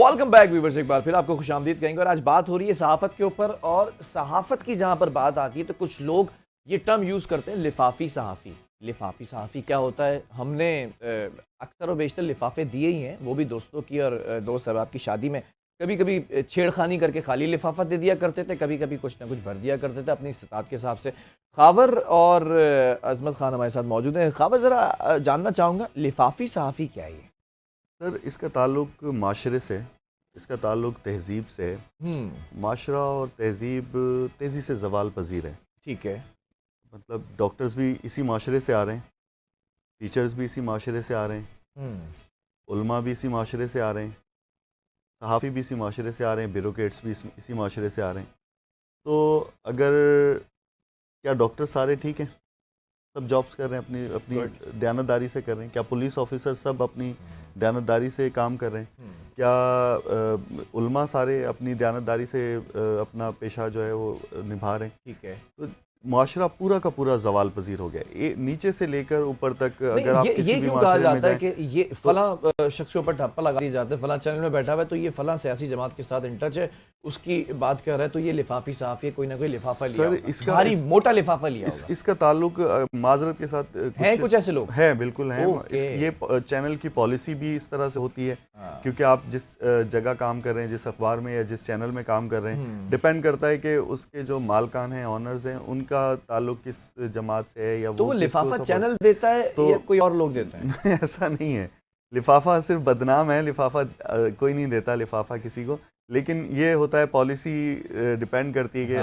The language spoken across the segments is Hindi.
वेलकम बैक व्यूअर्स, एक बार फिर आपको खुशामदीद कहेंगे। और आज बात हो रही है सहाफ़त के ऊपर, और सहाफ़त की जहाँ पर बात आती है तो कुछ लोग ये टर्म यूज़ करते हैं, लिफाफी सहाफ़ी। लिफाफी सहाफ़ी क्या होता है? हमने अक्सर और बेशतर लिफाफे दिए ही हैं, वो भी दोस्तों की और दोस्त अहबाब की शादी में। कभी कभी छेड़खानी करके खाली लिफाफा दे दिया करते थे, कभी कभी कुछ ना कुछ भर दिया करते थे अपनी इस्तात के हिसाब से। खावर और अजमत खान हमारे साथ मौजूद हैं। खावर, ज़रा जानना चाहूँगा, लिफाफी सहाफ़ी क्या है ये? सर, इसका ताल्लुक माशरे से, इसका ताल्लुक तहज़ीब से है। माशरा और तहज़ीब तेज़ी से ज़वाल पज़ीर है। ठीक है। मतलब डॉक्टर्स भी इसी माशरे से आ रहे हैं, टीचर्स भी इसी माशरे से आ रहे हैं, उलमा भी इसी माशरे से आ रहे हैं, सहाफ़ी भी इसी माशरे से आ रहे हैं, ब्यूरोक्रेट्स भी इसी माशरे से आ रहे हैं। तो अगर क्या डॉक्टर सारे ठीक हैं, सब जॉब्स कर रहे हैं, अपनी अपनी दयानतदारी से कर रहे हैं? क्या पुलिस ऑफिसर सब अपनी दयानतदारी से काम कर रहे हैं? क्या उलमा सारे अपनी दयानतदारी से अपना पेशा जो है वो निभा रहे हैं? ठीक है। तो माशरा पूरा का पूरा ज़वाल पज़ीर हो गया, नीचे से लेकर ऊपर तक। अगर आप किसी भी माशरे में जाएं, कि ये फलां शख्स पर ठप्पा लगा दिया जाता है, फलां चैनल में बैठा हुआ है तो ये फलां सियासी जमात के साथ इन टच है, उसकी बात कर रहा है तो ये लिफाफी साहफ़ी, कोई ना कोई लिफाफा लिया होगा, इसका भारी मोटा लिफाफा लिया होगा। इसका ताल्लुक माजरत के साथ है, कुछ ऐसे लोग है, बिल्कुल हैं। ये चैनल की पॉलिसी भी इस तरह से होती है, क्योंकि आप जिस जगह काम कर रहे हैं, जिस अखबार में या जिस चैनल में काम कर रहे हैं, डिपेंड करता है कि उसके जो मालकान हैं, ऑनर्स हैं, उनका ताल्लुक किस जमात से है, या तो वो लिफाफा चैनल देता है तो या कोई और लोग देते हैं? ऐसा नहीं है। लिफाफा सिर्फ बदनाम है, लिफाफा कोई नहीं देता लिफाफा किसी को। लेकिन ये होता है, पॉलिसी डिपेंड करती है कि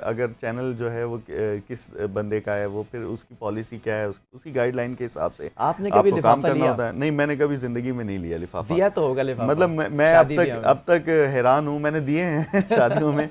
अगर चैनल जो है वो किस बंदे का है, वो फिर उसकी पॉलिसी क्या है, उसी गाइडलाइन के हिसाब से आपने कभी आपको काम करना होता है। नहीं, मैंने कभी जिंदगी में नहीं लिया लिफाफा। दिया तो होगा लिफाफा। मतलब मैं अब तक हैरान हूँ, मैंने दिए हैं शादियों में,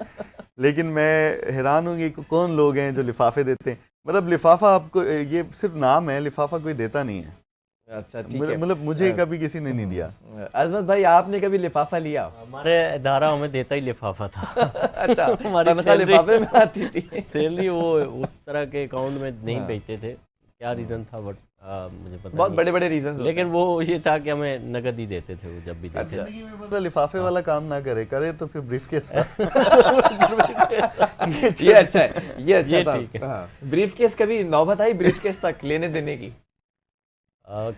लेकिन मैं हैरान हूँ कि कौन लोग हैं जो लिफाफे देते हैं। मतलब लिफाफा आपको, ये सिर्फ नाम है, लिफाफा कोई देता नहीं है। अच्छा, ठीक है। मतलब मुझे कभी किसी ने नहीं दिया। अजमत भाई, आपने कभी लिफाफा लिया? हमारे इदारा हमें देता ही लिफाफा था। अच्छा, हमारी लिफाफे में आती थी। सैलरी वो उस तरह के अकाउंट में नहीं भेजते थे, क्या रीज़न था बट मुझे पता बहुत नहीं। बड़े बड़े रीजन, लेकिन वो ये था कि हमें नगद ही देते थे वो जब भी देते थे। जिंदगी में मतलब लिफाफे वाला काम ना करे तो फिर ब्रीफकेस ये अच्छा है, ये अच्छा ये था। ठीक है। ब्रीफकेस कभी नौबत आई ब्रीफकेस तक लेने देने की?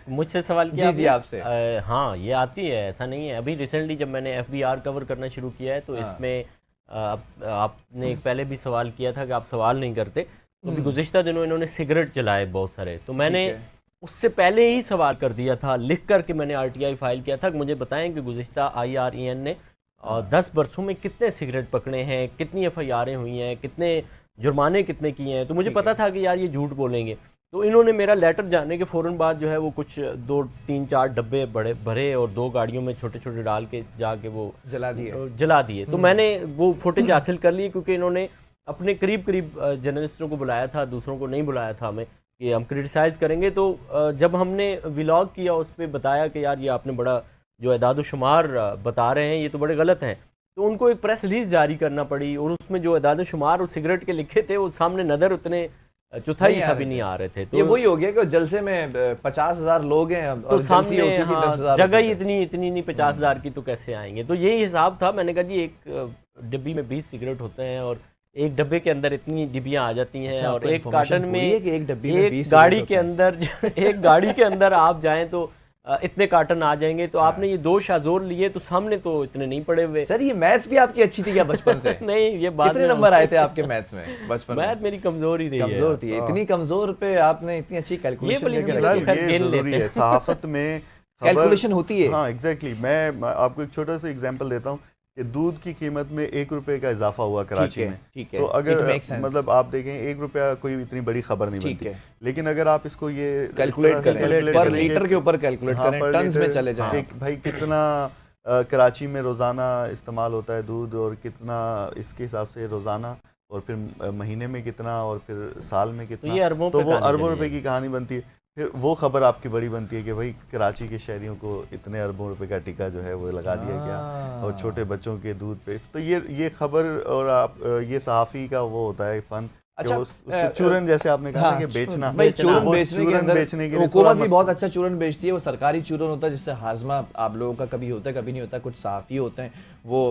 मुझसे सवाल किया जी आपसे। हाँ, ये आती है, ऐसा नहीं है। अभी रिसेंटली जब मैंने FBR कवर करना शुरू किया है तो इसमें आपने एक पहले भी सवाल किया था कि आप सवाल नहीं करते, तो अभी गुज़िश्ता दिनों इन्होंने सिगरेट जलाए बहुत सारे, तो मैंने उससे पहले ही सवाल कर दिया था, लिख कर के मैंने RTI फाइल किया था कि मुझे बताएं कि गुज़िश्ता IREN ने 10 बरसों में कितने सिगरेट पकड़े हैं, कितनी FIRें हुई हैं, कितने जुर्माने कितने किए हैं। तो मुझे पता था कि यार ये झूठ बोलेंगे, तो इन्होंने मेरा लेटर जाने के फ़ौरन बाद जो है वो कुछ 2 3 4 डब्बे बड़े भरे और 2 गाड़ियों में छोटे छोटे डाल के जाके वो जला दिए। तो मैंने वो फुटेज हासिल कर ली, क्योंकि इन्होंने अपने करीब जर्नलिस्टों को बुलाया था, दूसरों को नहीं बुलाया था हमें कि हम क्रिटिसाइज़ करेंगे। तो जब हमने व्लॉग किया उस पर बताया कि यार ये आपने बड़ा जो एदाद शुमार बता रहे हैं ये तो बड़े गलत हैं, तो उनको एक प्रेस रिलीज़ जारी करना पड़ी, और उसमें जो एदाद शुमार और सिगरेट के लिखे थे वो सामने नज़र उतने चौथाई हिस्सा भी नहीं आ रहे थे। तो ये वही हो गया कि जलसे में 50,000 लोग हैं तो और सामने होती थी 10,000 जगह ही इतनी नहीं, 50,000 की तो कैसे आएंगे। तो यही हिसाब था। मैंने कहा जी एक डिब्बी में 20 सिगरेट होते हैं और एक डब्बे के अंदर इतनी डिब्बियां आ जाती हैं। अच्छा, और एक कार्टन में एक डब्बी में 20 गाड़ी के अंदर एक गाड़ी के अंदर आप जाएं तो इतने कार्टन आ जाएंगे। तो आपने ये 2 शाजोर लिए तो सामने तो इतने नहीं पड़े हुए। सर, ये मैथ्स भी आपकी अच्छी थी क्या बचपन से? नहीं, ये बात कितने नंबर आए थे आपके मैथ्स में बचपन में? मैथ मेरी कमजोर ही रही है। कमजोर थी, इतनी कमजोर पे आपने इतनी अच्छी कैलकुलेशन ये जरूरी है सहाफत में, कैलकुलेशन होती है। हाँ, एग्जैक्टली। मैं आपको एक छोटा सा एग्जांपल देता हूँ कि दूध की कीमत में 1 रुपए का इजाफा हुआ कराची में। तो अगर मतलब आप देखें 1 रुपया कोई इतनी बड़ी खबर नहीं बनती, लेकिन अगर आप इसको ये कैलकुलेट करें, पर लीटर के ऊपर कैलकुलेट करें, टन्स में चले जाएं, भाई कितना कराची में रोज़ाना इस्तेमाल होता है दूध, और कितना इसके हिसाब से रोज़ाना, और फिर महीने में कितना, और फिर साल में कितना, तो वो अरबों रुपए की कहानी बनती है। फिर वो खबर आपकी बड़ी बनती है कि भाई कराची के शहरियों को इतने अरबों रुपए का टिका जो है वो लगा दिया गया, और छोटे बच्चों के दूध पे। तो ये खबर, और आप ये सहाफ़ी का वो होता है फ़न, अच्छा उसको चूरन, जैसे आपने कहा ना कि बेचना, भाई चूरन वो बेचने के चूरन अंदर बेचने के लिए हुकूमत भी बहुत अच्छा चूरन बेचती है। वो सरकारी चूरन होता है जिससे हाजमा आप लोगों का कभी होता है कभी नहीं होता। कुछ सहाफ़ी होते हैं वो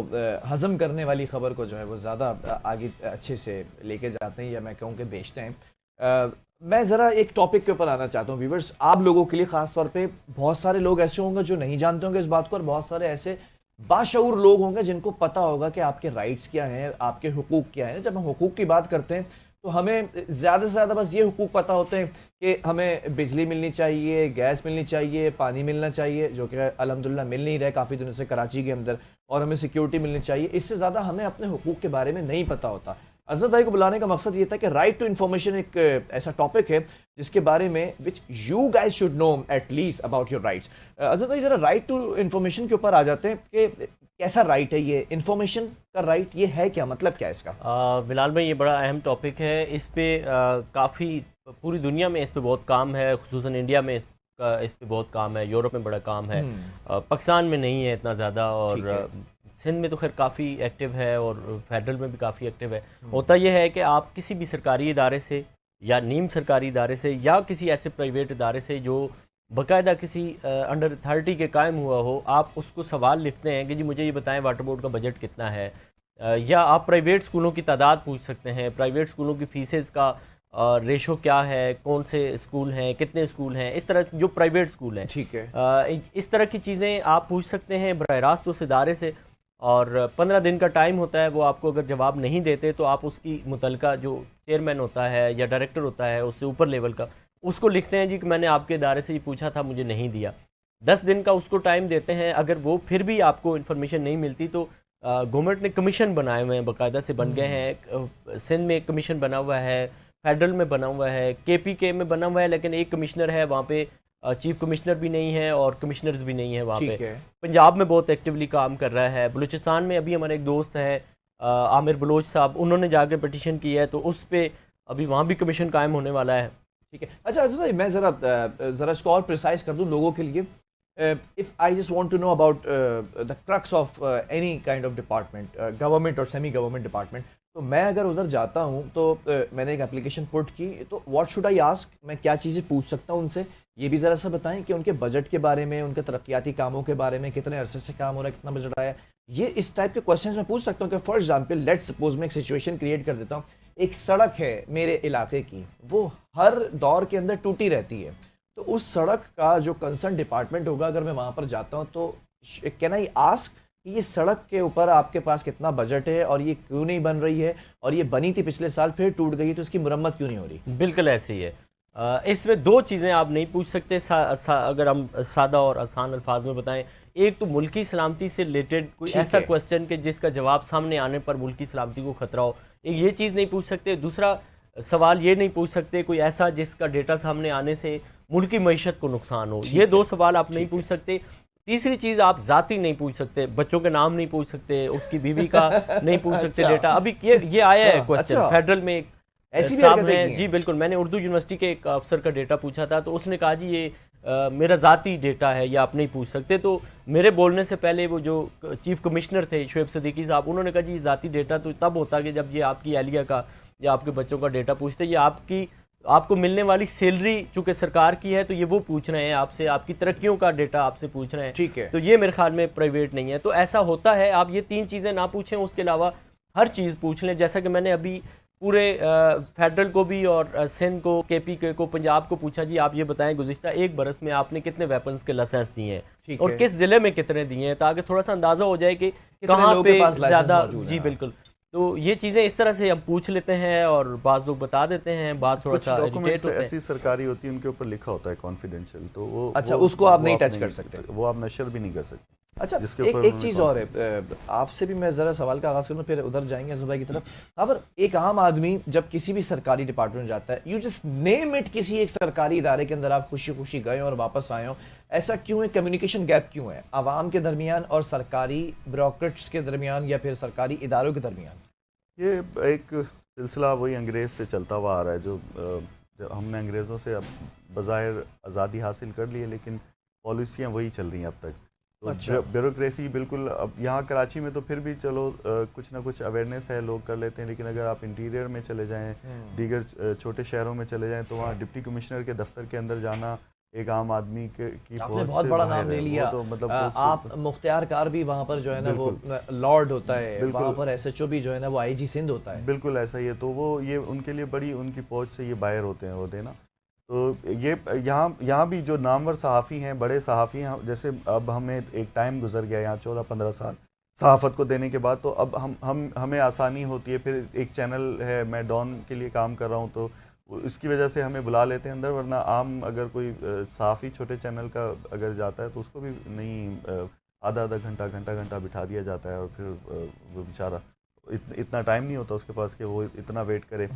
हजम करने वाली खबर को जो है वो ज़्यादा आगे अच्छे से लेके जाते हैं, या मैं कहूँ कि बेचते हैं। मैं ज़रा एक टॉपिक के ऊपर आना चाहता हूँ व्यूवर्स, आप लोगों के लिए ख़ास तौर पे। बहुत सारे लोग ऐसे होंगे जो नहीं जानते होंगे इस बात को, और बहुत सारे ऐसे बाशऊर लोग होंगे जिनको पता होगा कि आपके राइट्स क्या हैं, आपके हुकूक क्या हैं। जब हम हुकूक की बात करते हैं तो हमें ज़्यादा से ज़्यादा बस ये हुकूक पता होते हैं कि हमें बिजली मिलनी चाहिए, गैस मिलनी चाहिए, पानी मिलना चाहिए, जो कि अल्हम्दुलिल्लाह मिल नहीं रहा है काफ़ी दिनों से कराची के अंदर, और हमें सिक्योरिटी मिलनी चाहिए। इससे ज़्यादा हमें अपने हुकूक के बारे में नहीं पता होता। अज़मत भाई को बुलाने का मकसद ये था कि राइट टू इन्फॉर्मेशन एक ऐसा टॉपिक है जिसके बारे में which you guys should know at least about your rights. Azmat भाई ज़रा राइट टू इन्फॉर्मेशन के ऊपर आ जाते हैं कि कैसा राइट है ये इन्फॉर्मेशन का राइट, ये है क्या, मतलब क्या है इसका? बिलाल भाई, ये बड़ा अहम टॉपिक है। इस पे काफ़ी पूरी दुनिया में इस पे बहुत काम है, खुसूसन इंडिया में इस पे बहुत काम है, यूरोप में बड़ा काम है, पाकिस्तान में नहीं है इतना ज़्यादा, और सिंध में तो खैर काफ़ी एक्टिव है, और फेडरल में भी काफ़ी एक्टिव है। होता यह है कि आप किसी भी सरकारी इदारे से या नीम सरकारी इदारे से या किसी ऐसे प्राइवेट इदारे से जो बाकायदा किसी अंडर अथॉरिटी के कायम हुआ हो, आप उसको सवाल लिखते हैं कि जी मुझे ये बताएं वाटर बोर्ड का बजट कितना है, या आप प्राइवेट स्कूलों की तादाद पूछ सकते हैं, प्राइवेट स्कूलों की फ़ीसेस का रेशो क्या है, कौन से स्कूल हैं, कितने स्कूल हैं, इस तरह जो प्राइवेट स्कूल हैं, ठीक है। इस तरह की चीज़ें आप पूछ सकते हैं बराह रास्त उस इदारे से। और 15 दिन का टाइम होता है, वो आपको अगर जवाब नहीं देते तो आप उसकी मुतलका जो चेयरमैन होता है या डायरेक्टर होता है उससे ऊपर लेवल का, उसको लिखते हैं जी कि मैंने आपके इदारे से ये पूछा था, मुझे नहीं दिया। 10 दिन का उसको टाइम देते हैं। अगर वो फिर भी आपको इन्फॉर्मेशन नहीं मिलती तो गवर्नमेंट ने कमीशन बनाए हुए हैं, बाकायदा से बन गए हैं। सिंध में एक कमीशन बना हुआ है, फेडरल में बना हुआ है, KPK में बना हुआ है, लेकिन एक कमिश्नर है वहाँ पे, चीफ कमिश्नर भी नहीं है और कमिश्नर्स भी नहीं है वहाँ पे। पंजाब में बहुत एक्टिवली काम कर रहा है। बलूचिस्तान में अभी हमारे एक दोस्त है आमिर बलोच साहब, उन्होंने जाके पटिशन की है, तो उस पर अभी वहाँ भी कमीशन कायम होने वाला है। ठीक है। अच्छा अज़ीज़ भाई, मैं ज़रा इसको और प्रिसाइज कर दूँ लोगों के लिए। If I just want to know about the crux of any kind of department, government और सेमी गवर्नमेंट डिपार्टमेंट, तो मैं अगर उधर जाता हूँ तो मैंने एक एप्लीकेशन पुट की, तो व्हाट शुड आई आस्क, मैं क्या चीज़ें पूछ सकता हूँ उनसे, ये भी ज़रा सा बताएं कि उनके बजट के बारे में, उनके तरक्याती कामों के बारे में, कितने अरसे से काम हो रहा है, कितना बजट आया, ये इस टाइप के क्वेश्चंस मैं पूछ सकता हूँ। कि फॉर एग्जांपल लेट्स सपोज मैं एक सिचुएशन क्रिएट कर देता हूँ, एक सड़क है मेरे इलाके की, वो हर दौर के अंदर टूटी रहती है, तो उस सड़क का जो कंसर्न डिपार्टमेंट होगा, अगर मैं वहाँ पर जाता हूँ तो कैन आई आस्क कि ये सड़क के ऊपर आपके पास कितना बजट है और ये क्यों नहीं बन रही है, और ये बनी थी पिछले साल फिर टूट गई, तो इसकी मुरम्मत क्यों नहीं हो रही? बिल्कुल ऐसे ही है। इसमें दो चीज़ें आप नहीं पूछ सकते, अगर हम सादा और आसान अल्फाज में बताएं। एक तो मुल्की सलामती से रिलेटेड कोई ऐसा क्वेश्चन कि जिसका जवाब सामने आने पर मुल्की सलामती को खतरा हो, एक ये चीज़ नहीं पूछ सकते। दूसरा सवाल ये नहीं पूछ सकते कोई ऐसा जिसका डेटा सामने आने से मुल्की मईशत को नुकसान हो, ये दो सवाल आप नहीं पूछ सकते। तीसरी चीज़, आप ज़ाती नहीं पूछ सकते, बच्चों के नाम नहीं पूछ सकते, उसकी बीवी का नहीं पूछ सकते डेटा। अभी ये आया है क्वेश्चन फेडरल में, एक ऐसी भी साहब हैं जी, बिल्कुल। मैंने उर्दू यूनिवर्सिटी के एक अफसर का डेटा पूछा था, तो उसने कहा जी ये मेरा ज़ाती डेटा है, ये आप नहीं पूछ सकते। तो मेरे बोलने से पहले वो जो चीफ कमिश्नर थे शुएब सदीकी साहब, उन्होंने कहा जी ज़ाती डेटा तो तब होता कि जब ये आपकी एहलिया का या आपके बच्चों का डेटा पूछते, ये आपको मिलने वाली सैलरी चूँकि सरकार की है तो ये वो पूछ रहे हैं आपसे, आपकी तरक्कियों का डेटा आपसे पूछ रहे हैं। ठीक है। तो ये मेरे ख्याल में प्राइवेट नहीं है। तो ऐसा होता है, आप ये 3 चीज़ें ना पूछें, उसके अलावा हर चीज़ पूछ लें। जैसा कि मैंने अभी पूरे फेडरल को भी और सिंध को, KPK को, पंजाब को पूछा जी आप ये बताएं गुज़िश्ता 1 बरस में आपने कितने वेपन्स के लाइसेंस दिए हैं और किस ज़िले में कितने दिए हैं, ताकि थोड़ा सा अंदाज़ा हो जाए कि कहाँ पे ज़्यादा। जी बिल्कुल। तो ये चीज़ें इस तरह से हम पूछ लेते हैं और बाज़ लोग बता देते हैं, बात थोड़ा सा डॉक्यूमेंट्स ऐसी सरकारी होती है उनके ऊपर लिखा होता है कॉन्फिडेंशियल, तो वो अच्छा उसको आप नहीं टच कर सकते, वो आप नशर भी नहीं कर सकते। अच्छा एक चीज़ और है, आपसे भी मैं ज़रा सवाल का आगाज़ करूँ फिर उधर जाएंगे जुबैर की तरफ। खबर एक आम आदमी जब किसी भी सरकारी डिपार्टमेंट में जाता है, यू जस्ट नेम इट, किसी एक सरकारी इदारे के अंदर आप खुशी खुशी गए और वापस आए हो, ऐसा क्यों है? कम्युनिकेशन गैप क्यों है आवाम के दरमियान और सरकारी ब्यूरोक्रेट्स के दरमियान या फिर सरकारी इदारों के दरमियान? ये एक सिलसिला वही अंग्रेज़ से चलता हुआ आ रहा है, जो हमने अंग्रेज़ों से अब बज़ाहिर आज़ादी हासिल कर ली है, लेकिन पॉलिसियाँ वही चल रही हैं अब तक। तो अच्छा। ब्यूरोक्रेसी बिल्कुल, अब यहाँ कराची में तो फिर भी चलो कुछ ना कुछ अवेयरनेस है, लोग कर लेते हैं, लेकिन अगर आप इंटीरियर में चले जाएं, दीगर छोटे शहरों में चले जाएं, तो वहाँ डिप्टी कमिश्नर के दफ्तर के अंदर जाना एक आम आदमी की आपने पहुंच बहुत से बड़ा बाहर नाम ले है। लिया। वो तो मतलब आप मुख्तियार कार भी वहाँ पर जो है ना वो लॉर्ड होता है, बिल्कुल। वहाँ पर एसएचओ भी जो है ना वो आईजी सिंध होता है। बिल्कुल ऐसा ही है, तो वो ये उनके लिए बड़ी उनकी पहुंच से ये बाहर होते हैं होते ना। तो ये यहाँ भी जो नामवर सहाफ़ी हैं, बड़े सहाफ़ी हैं, जैसे अब हमें एक टाइम गुजर गया यहाँ 14-15 साल सहाफ़त को देने के बाद, तो अब हमें आसानी होती है। फिर एक चैनल है, मैं डॉन के लिए काम कर रहा हूँ, तो इसकी वजह से हमें बुला लेते हैं अंदर, वरना आम अगर कोई सहाफ़ी छोटे चैनल का अगर जाता है तो उसको भी नहीं, आधा घंटा बिठा दिया जाता है, और फिर वो बेचारा इतना टाइम नहीं होता उसके पास कि वो इतना वेट करे,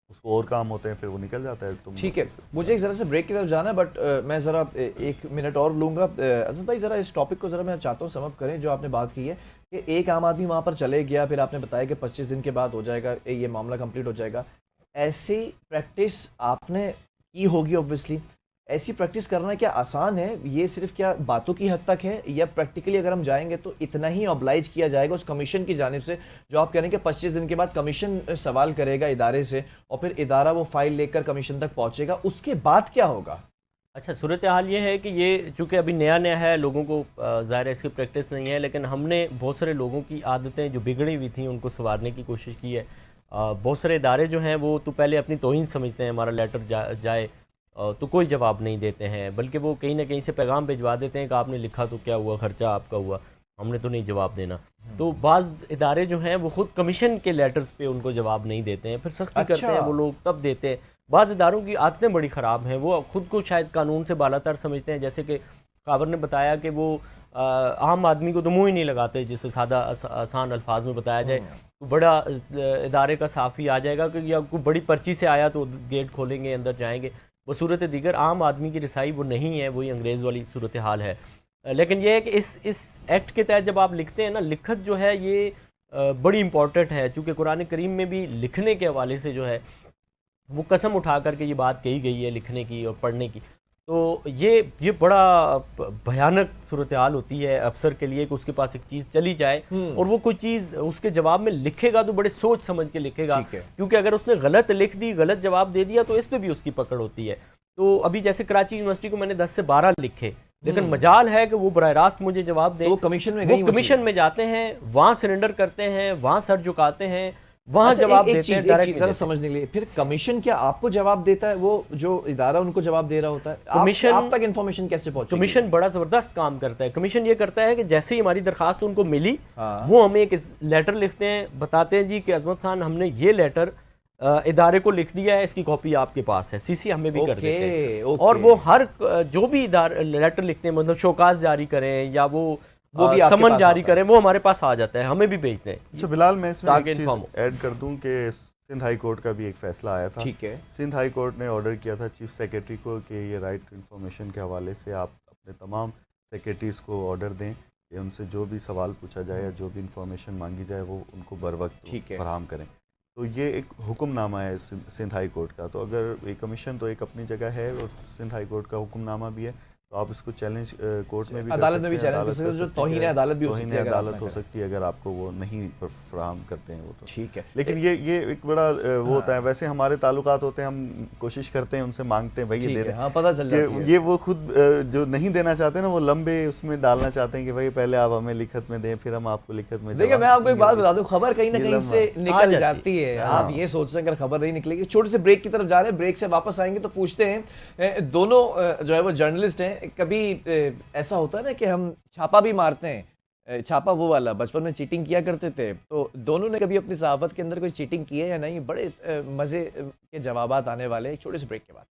उसको और काम होते हैं, फिर वो निकल जाता है। ठीक है, मुझे एक ज़रा से ब्रेक की तरफ जाना है, बट मैं ज़रा 1 मिनट और लूँगा। असद भाई, ज़रा इस टॉपिक को ज़रा मैं चाहता हूँ समअप करें, जो आपने बात की है कि एक आम आदमी वहाँ पर चले गया, फिर आपने बताया कि 25 दिन के बाद हो जाएगा, ये मामला कंप्लीट हो जाएगा। ऐसी प्रैक्टिस आपने की होगी ऑब्वियसली, ऐसी प्रैक्टिस करना क्या आसान है? ये सिर्फ क्या बातों की हद तक है, या प्रैक्टिकली अगर हम जाएंगे तो इतना ही ऑब्लाइज किया जाएगा उस कमीशन की जानिब से, जो आप कह रहे हैं कि 25 दिन के बाद कमीशन सवाल करेगा इदारे से, और फिर इदारा वो फाइल लेकर कमीशन तक पहुंचेगा, उसके बाद क्या होगा? अच्छा, सूरत हाल ये है कि ये चूँकि अभी नया नया है, लोगों को ज़ाहिर है इसकी प्रैक्टिस नहीं है, लेकिन हमने बहुत सारे लोगों की आदतें जो बिगड़ी हुई थी उनको संवारने की कोशिश की है। बहुत सारे इदारे जो हैं वो तो पहले अपनी तौहीन समझते हैं, हमारा लेटर जाए तो कोई जवाब नहीं देते हैं, बल्कि वो कहीं ना कहीं से पैगाम भिजवा देते हैं कि आपने लिखा तो क्या हुआ, खर्चा आपका हुआ, हमने तो नहीं जवाब देना। तो बाज़ इदारे जो हैं वो ख़ुद कमीशन के लेटर्स पे उनको जवाब नहीं देते हैं, फिर सख्ती करते हैं वो लोग तब देते हैं। बाज़ इदारों की आदतें बड़ी ख़राब हैं, वो ख़ुद को शायद कानून से बालातर समझते हैं, जैसे कि काबर ने बताया कि वो आम आदमी को तो मुँह ही नहीं लगाते, जिससे सादा आसान अल्फाज में बताया जाए, तो बड़ा इदारे का साफ़ी आ जाएगा कि या कोई बड़ी पर्ची से आया तो गेट खोलेंगे, अंदर जाएंगे। वो सूरत दीगर आम आदमी की रिसाई वो नहीं है, वही अंग्रेज़ वाली सूरत हाल है। लेकिन यह है कि इस एक्ट के तहत जब आप लिखते हैं ना, लिखत जो है ये बड़ी इंपॉर्टेंट है, चूँकि कुरान करीम में भी लिखने के हवाले से जो है वो कसम उठा करके ये बात कही गई है, लिखने की और पढ़ने की। तो ये बड़ा भयानक सूरत हाल होती है अफसर के लिए कि उसके पास एक चीज़ चली जाए और वो कोई चीज़ उसके जवाब में लिखेगा तो बड़े सोच समझ के लिखेगा, क्योंकि अगर उसने गलत लिख दी, गलत जवाब दे दिया तो इस पर भी उसकी पकड़ होती है। तो अभी जैसे कराची यूनिवर्सिटी को मैंने 10 से 12 लिखे, लेकिन मजाल है कि वो बरह रास्त मुझे जवाब दे, तो कमीशन में जाते हैं, वहाँ सरेंडर करते हैं, वहाँ सर झुकाते हैं, वहाँ जवाब देते हैं। एक चीज़ समझने के लिए, फिर कमीशन क्या आपको जवाब देता है, वो जो इदारा उनको जवाब दे रहा होता है? कमीशन आप तक इन्फॉर्मेशन कैसे पहुंचेगी? कमीशन बड़ा ज़बरदस्त काम करता है। कमीशन ये करता है कि जैसे ही हमारी दरखास्त उनको मिली, वो हमें एक लेटर लिखते हैं, बताते हैं जी कि अजमत खान हमने ये लेटर इदारे को लिख दिया है, इसकी कॉपी आपके पास है, सीसी हमें भी कर देते हैं। और वो हर जो भी इदारे लेटर लिखते हैं, मतलब शोकाज जारी करें या वो भी समन जारी करें, वो हमारे पास आ जाता है, हमें भी भेजते हैं। अच्छा बिलाल, मैं इसमें एक चीज़ ऐड कर दूं कि सिंध हाई कोर्ट का भी एक फैसला आया था। ठीक है, सिंध हाई कोर्ट ने ऑर्डर किया था चीफ सेक्रेटरी को कि ये राइट टू इन्फॉर्मेशन के हवाले से आप अपने तमाम सेक्रेटरीज को ऑर्डर दें कि उनसे जो भी सवाल पूछा जाए या जो भी इंफॉर्मेशन मांगी जाए वो उनको बर वक्त फराहम करें। तो ये एक हुक्मनामा है सिंध हाई कोर्ट का। तो अगर एक कमीशन तो एक अपनी जगह है और सिंध हाई कोर्ट का हुक्मनामा भी है, तो आप इसको चैलेंज कोर्ट में भी अदालत में भी चैलेंज कर सकते हैं, जो तौहीन अदालत भी हो सकती है अगर आपको वो नहीं फराहम करते हैं वो तो ठीक है। लेकिन ये एक बड़ा वो होता है। वैसे हमारे ताल्लुकात होते हैं, हम कोशिश करते हैं, उनसे मांगते हैं भाई ये दे दें, हाँ, पता चल जाती है। ये वो खुद जो नहीं देना चाहते ना, वो लंबे उसमें डालना चाहते हैं कि भाई पहले आप हमें लिखत में दें, फिर हम आपको लिखत में। देखिए, मैं आपको एक बात बता दूं, खबर कहीं ना कहीं से निकल जाती है। आप ये सोच रहे हैं अगर खबर नहीं निकलेगी। छोटे से ब्रेक की तरफ जा रहे हैं, ब्रेक से वापस आएंगे तो पूछते हैं, दोनों जो है वो जर्नलिस्ट हैं, कभी ऐसा होता है ना कि हम छापा भी मारते हैं, छापा वो वाला, बचपन में चीटिंग किया करते थे, तो दोनों ने कभी अपनी सहाफत के अंदर कोई चीटिंग की है या नहीं? बड़े मज़े के जवाबात आने वाले, एक छोटे से ब्रेक के बाद।